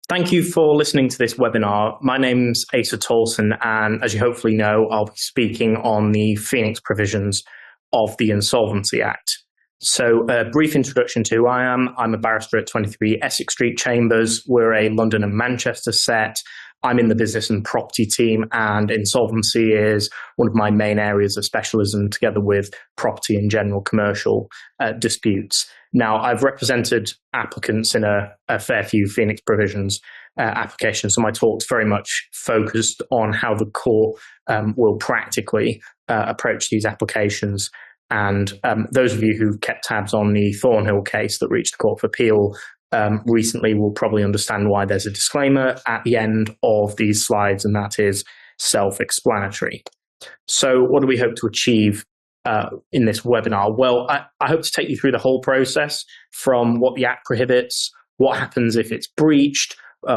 Thank you for listening to this webinar. My name's Asa Tolson, and as you hopefully know, I'll be speaking on the Phoenix provisions of the Insolvency Act. So a brief introduction to who I am. I'm a barrister at 23 Essex Street Chambers. We're a London and Manchester set. I'm in the business and property team, and insolvency is one of my main areas of specialism, together with property and general commercial disputes. Now, I've represented applicants in a fair few Phoenix provisions applications, so my talk's very much focused on how the court will practically approach these applications. And those of you who've kept tabs on the Thornhill case that reached the Court of Appeal recently will probably understand why there's a disclaimer at the end of these slides, and that is self-explanatory. So what do we hope to achieve in this webinar? Well, I hope to take you through the whole process, from what the Act prohibits, what happens if it's breached,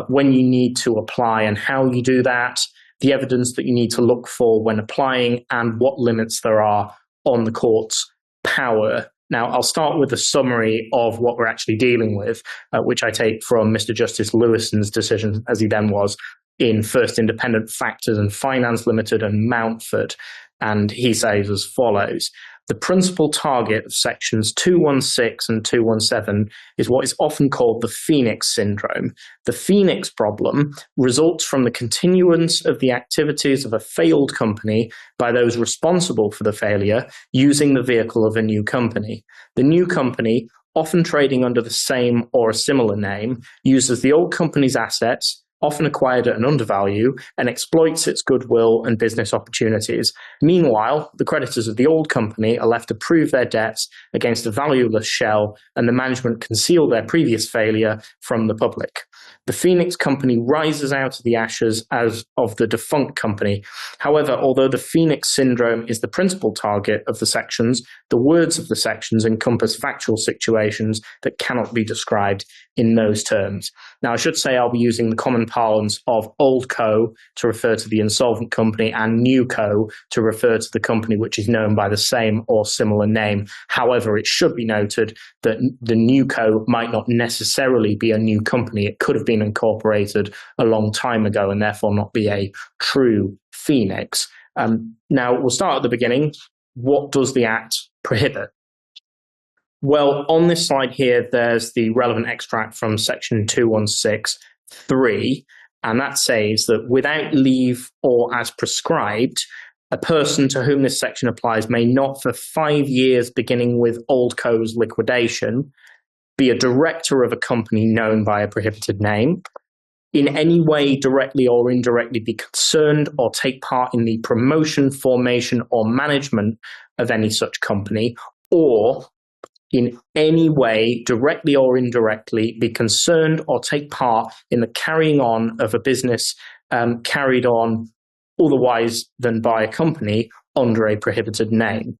when you need to apply and how you do that, the evidence that you need to look for when applying, and what limits there are on the court's power. Now, I'll start with a summary of what we're actually dealing with, which I take from Mr. Justice Lewison's decision, as he then was, in First Independent Factors and Finance Limited and Mountford. And he says as follows: the principal target of sections 216 and 217 is what is often called the Phoenix syndrome. The Phoenix problem results from the continuance of the activities of a failed company by those responsible for the failure using the vehicle of a new company. The new company, often trading under the same or a similar name, uses the old company's assets, often acquired at an undervalue, and exploits its goodwill and business opportunities. Meanwhile, the creditors of the old company are left to prove their debts against a valueless shell, and the management conceal their previous failure from the public. The Phoenix company rises out of the ashes as of the defunct company. However, although the Phoenix syndrome is the principal target of the sections, the words of the sections encompass factual situations that cannot be described in those terms. Now, I should say I'll be using the common parlance of old co to refer to the insolvent company and new co to refer to the company which is known by the same or similar name. However, it should be noted that the new co might not necessarily be a new company. It could have been incorporated a long time ago and therefore not be a true Phoenix. Now, we'll start at the beginning. What does the Act prohibit? Well, on this slide here, there's the relevant extract from section 216(3), and that says that without leave or as prescribed, a person to whom this section applies may not for 5 years beginning with old co's liquidation be a director of a company known by a prohibited name, in any way directly or indirectly be concerned or take part in the promotion, formation, or management of any such company, or in any way, directly or indirectly, be concerned or take part in the carrying on of a business carried on otherwise than by a company under a prohibited name.